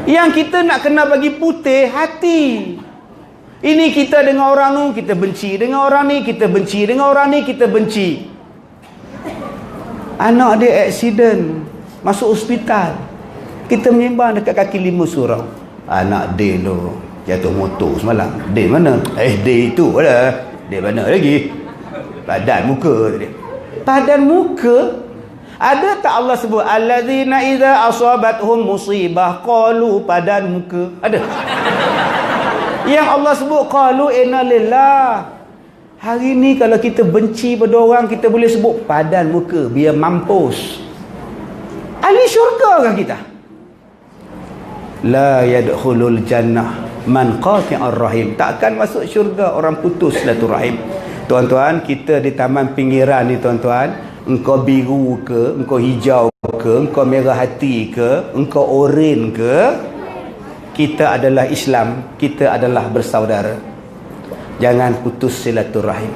Yang kita nak kena bagi putih hati. Ini kita dengan orang tu kita benci, dengan orang ni kita benci, dengan orang ni kita benci. Anak dia aksiden, masuk hospital, kita menyembang dekat kaki 5 surau. Anak dia tu jatuh motor semalam. Dia mana? Dia itu lah. Dia mana lagi? Padan muka dia. Padan muka. Ada tak Allah sebut allazina idza asabathum musibah qalu padan muka? Ada. Yang Allah sebut qalu inna lillah. Hari ni kalau kita benci pada orang, kita boleh sebut padan muka biar mampus. Ahli syurga kan kita? La yadkhulul jannah man qati'ar rahim. Takkan masuk syurga orang putus silaturahim. Tuan-tuan, kita di taman pinggiran ni tuan-tuan, engkau biru ke, engkau hijau ke, engkau merah hati ke, engkau oren ke, kita adalah Islam, kita adalah bersaudara. Jangan putus silaturahim.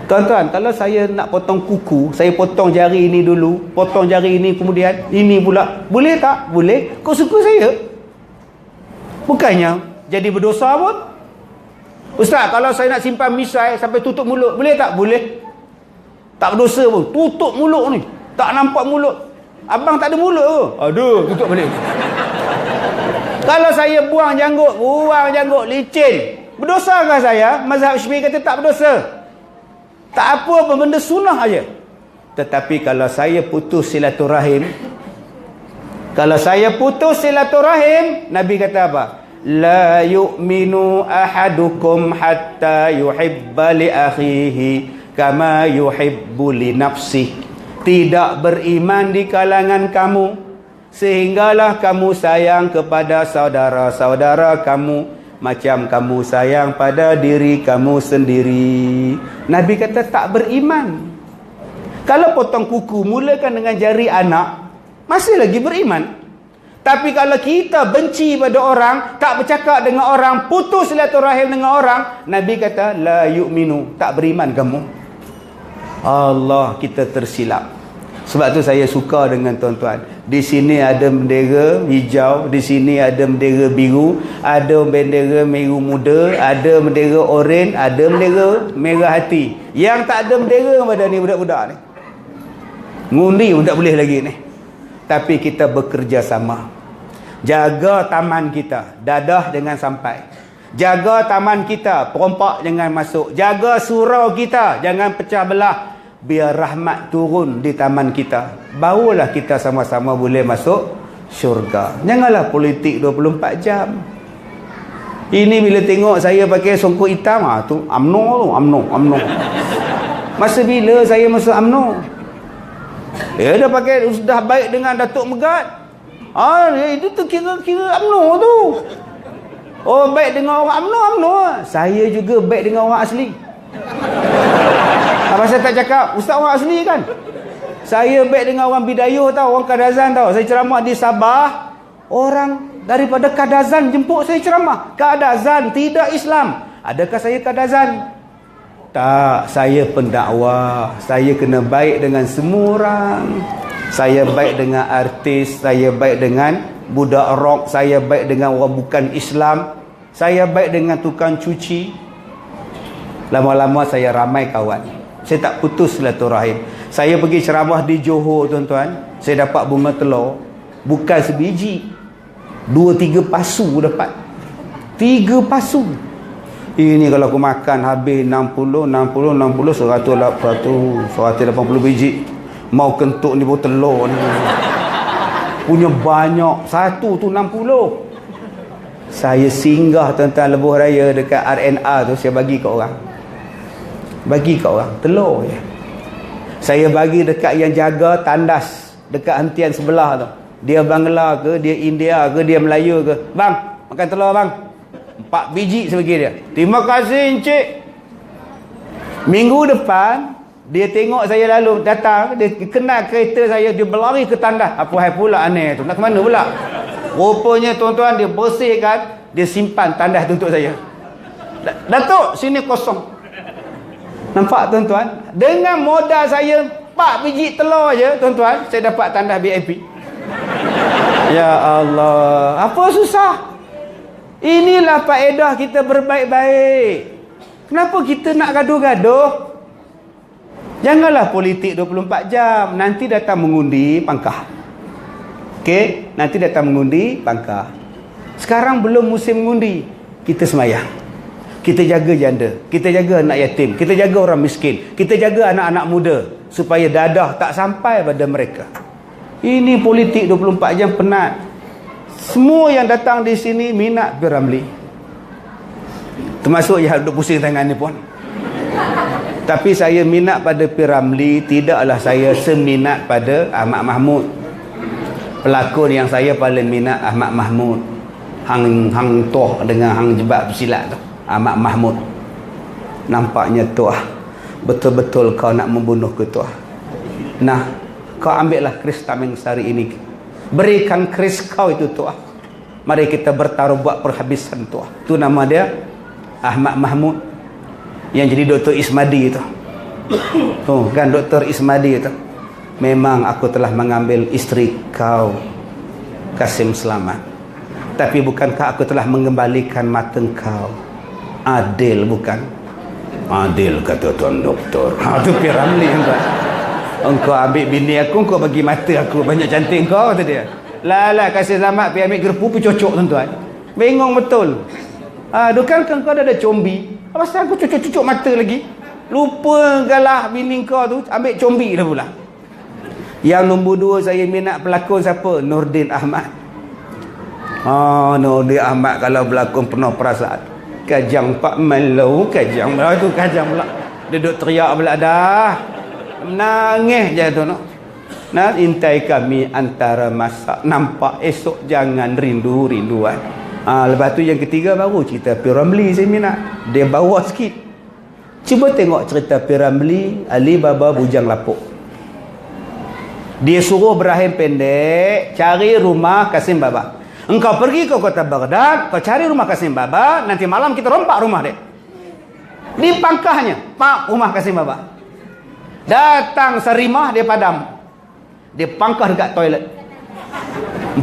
Tuan-tuan, kalau saya nak potong kuku, saya potong jari ini dulu, potong jari ini kemudian ini pula, boleh tak? Boleh. Kau suka saya? Bukannya jadi berdosa pun. Ustaz, kalau saya nak simpan misai sampai tutup mulut, boleh tak? Boleh. Tak berdosa pun. Tutup mulut ni. Tak nampak mulut. Abang tak ada mulut ke? Ada. Tutup balik. Kalau saya buang janggut licin, berdosakah saya? Mazhab Syafi'i kata tak berdosa. Tak apa benda sunnah aja. Tetapi kalau saya putus silaturahim, Nabi kata apa? La yu'minu ahadukum hatta yuhibba li akhihi kama yuhibbu li nafsih. Tidak beriman di kalangan kamu sehinggalah kamu sayang kepada saudara-saudara kamu macam kamu sayang pada diri kamu sendiri. Nabi kata tak beriman. Kalau potong kuku mulakan dengan jari anak, masih lagi beriman. Tapi kalau kita benci pada orang, tak bercakap dengan orang, putus silaturahim dengan orang, Nabi kata la yu'minu, tak beriman kamu. Allah, kita tersilap. Sebab tu saya suka dengan tuan-tuan. Di sini ada bendera hijau, di sini ada bendera biru, ada bendera merah muda, ada bendera oren, ada bendera merah hati. Yang tak ada bendera pada ni budak-budak ni. Ngundi pun tak boleh lagi ni. Tapi kita bekerja sama. Jaga taman kita, dadah jangan sampai. Jaga taman kita, perompak jangan masuk. Jaga surau kita, jangan pecah belah. Biar rahmat turun di taman kita, barulah kita sama-sama boleh masuk syurga. Janganlah politik 24 jam. Ini bila tengok saya pakai songkok hitam, tu UMNO. Masa bila saya masuk UMNO? Dia dah pakai, sudah baik dengan Datuk Megat. Itu tu kira UMNO tu. Oh, baik dengan orang UMNO. Saya juga baik dengan orang asli. Apa saya tak cakap? Ustaz orang asli kan? Saya baik dengan orang Bidayuh tau, orang Kadazan tau. Saya ceramah di Sabah, orang daripada Kadazan jemput saya ceramah. Kadazan tidak Islam. Adakah saya Kadazan? Tak, saya pendakwah. Saya kena baik dengan semua orang. Saya baik dengan artis, saya baik dengan budak rock, saya baik dengan orang bukan Islam, saya baik dengan tukang cuci. Lama-lama saya ramai kawan. Saya tak putus silaturahim. Saya pergi ceramah di Johor tuan-tuan, saya dapat bunga telur. Bukan sebiji, 2-3 pasu dapat. 3 pasu. Ini kalau aku makan habis 60, 180 biji. Mau kentuk ni baru telur ni. Punya banyak. Satu tu 60. Saya singgah tuan-tuan lebuh raya dekat RNR tu, saya bagi kat orang. Telur je. Saya bagi dekat yang jaga tandas dekat hentian sebelah tu. Dia Bangla ke, dia India ke, dia Melayu ke. Bang, makan telur bang. 4 biji saya bagi dia. Terima kasih encik. Minggu depan dia tengok saya lalu datang, dia kenal kereta saya, dia berlari ke tandas. Apa hal pula aneh tu? Nak ke mana pula? Rupanya tuan-tuan dia bersihkan, dia simpan tandas tu untuk saya. Datuk, sini kosong. Nampak tuan-tuan? Dengan modal saya 4 biji telur je tuan-tuan, saya dapat tandas VIP. Ya Allah, apa susah? Inilah faedah kita berbaik-baik. Kenapa kita nak gaduh-gaduh? Janganlah politik 24 jam. Nanti datang mengundi pangkah. Okey, nanti datang mengundi pangkah. Sekarang belum musim mengundi. Kita semayang. Kita jaga janda, kita jaga anak yatim, kita jaga orang miskin, kita jaga anak-anak muda supaya dadah tak sampai pada mereka. Ini politik 24 jam penat. Semua yang datang di sini minat P.Ramlee. Termasuk yang duduk pusing tangan ni pun. Tapi saya minat pada P.Ramlee, tidaklah saya seminat pada Ahmad Mahmud. Pelakon yang saya paling minat Ahmad Mahmud. Hang Toh dengan Hang Jebat Pesilat tu. Ahmad Mahmud. Nampaknya tuah, betul-betul kau nak membunuh ke tuah. Nah, kau ambillah keris tameng sari ini. Berikan keris kau itu tuah. Mari kita bertaruh buat perhabisan tuah. Itu nama dia Ahmad Mahmud. Yang jadi Dr. Ismadi itu. Oh, kan Dr. Ismadi itu. Memang aku telah mengambil isteri kau, Kasim Selamat. Tapi bukankah aku telah mengembalikan mata kau? Adil bukan? Adil kata tuan doktor. Itu P.Ramlee tuan. Engkau ambil bini aku, engkau bagi mata aku. Banyak cantik kau, kata dia. Lah, Kasih Selamat pergi ambil gerpu, pergi cocok tuan-tuan. Bengong betul. Bukan kau dah ada combi. Apa pasal aku cucuk-cucuk mata lagi? Lupa galah bini kau tu, ambil combi dah pula. Yang nombor 2 saya minat pelakon siapa? Nordin Ahmad. Nordin Ahmad kalau berlakon penuh perasaan. Kajang Pak Malau, kajang pula tu, kajang pula. Duduk teriak pula dah. Menangis je tu no. Nah, intai kami antara masak, nampak esok jangan rindu-rinduan. Lepas tu yang ketiga baru cerita P.Ramlee saya minat. Dia bawa sikit. Cuba tengok cerita P.Ramlee, Ali Baba Bujang Lapuk. Dia suruh berakhir pendek cari rumah Kasim Baba. Engkau pergi ke kota Baghdad, kau cari rumah Kasim Baba, nanti malam kita rompak rumah dia. Di pangkahnya, pak rumah Kasim Baba. Datang serimah, dia padam. Dia pangkah dekat toilet.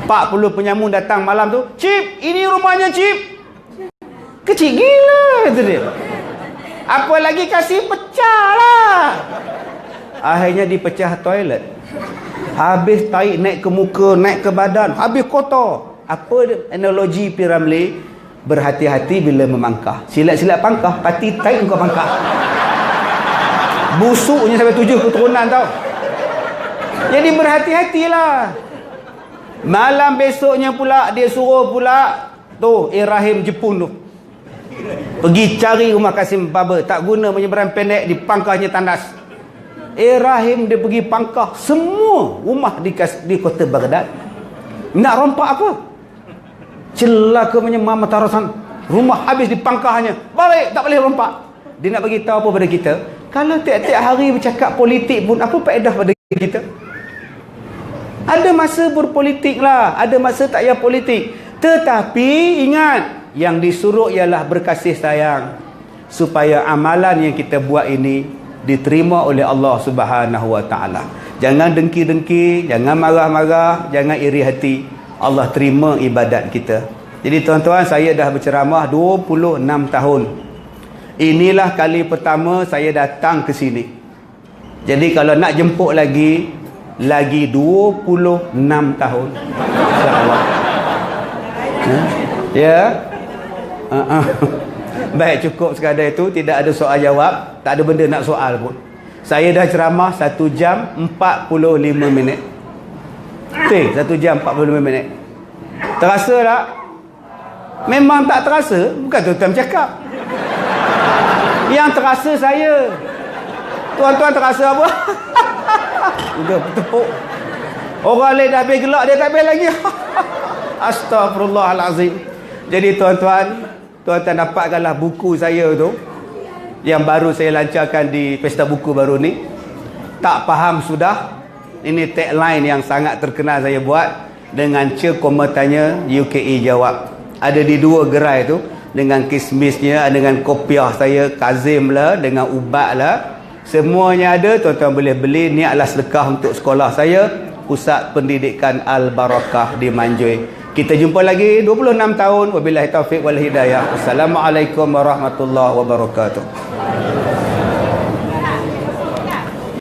40 penyamun datang malam tu. Cip, ini rumahnya Cip. Kecil gila, kata dia. Apa lagi kasih pecah lah. Akhirnya dipecah toilet. Habis tarik naik ke muka, naik ke badan, habis kotor. Apa analogi P.Ramlee? Berhati-hati bila memangkah. Silat-silat pangkah, pati tarik kau pangkah. Busuknya sampai 7 keturunan tau. Jadi berhati-hatilah. Malam besoknya pula dia suruh pula tu Rahim Jepun tu pergi cari rumah Kasim Baba. Tak guna menyeberang pendek, di pangkahnya tandas. Rahim dia pergi pangkah semua rumah di kota Baghdad. Nak rompak apa? Celaka punya Mama Tarasan. Rumah habis di pangkahnya. Balik, tak boleh rompak. Dia nak bagi tahu apa pada kita? Kalau tiap-tiap hari bercakap politik pun, apa faedah pada kita? Ada masa berpolitik lah, ada masa tak payah politik. Tetapi ingat, yang disuruh ialah berkasih sayang, supaya amalan yang kita buat ini diterima oleh Allah Subhanahu Wa Taala. Jangan dengki-dengki, jangan marah-marah, jangan iri hati. Allah terima ibadat kita. Jadi tuan-tuan, saya dah berceramah 26 tahun. Inilah kali pertama saya datang ke sini. Jadi kalau nak jemput lagi 26 tahun. InsyaAllah. Ya. Baik, cukup sekadar itu. Tidak ada soal jawab. Tak ada benda nak soal pun. Saya dah ceramah 1 jam 45 minit. 1 jam 45 minit. Terasa tak? Memang tak terasa. Bukan tuan-tuan cakap. Yang terasa saya. Tuan-tuan terasa apa? Udah bertepuk. Orang lain dah habis gelak, dia tak habis lagi. Astaghfirullahalazim. Jadi tuan-tuan dapatkanlah buku saya tu yang baru saya lancarkan di Pesta Buku baru ni. Tak faham sudah. Ini tagline yang sangat terkenal saya buat. Dengan koma tanya, UKE jawab. Ada di 2 gerai tu. Dengan kismisnya, dengan kopiah saya, Kazim lah, dengan ubat lah. Semuanya ada, tuan-tuan boleh beli. Ni adalah sedekah untuk sekolah saya. Pusat Pendidikan Al-Barakah di Manjui. Kita jumpa lagi 26 tahun. Wabillahi taufiq wal hidayah. Wassalamualaikum warahmatullahi wabarakatuh.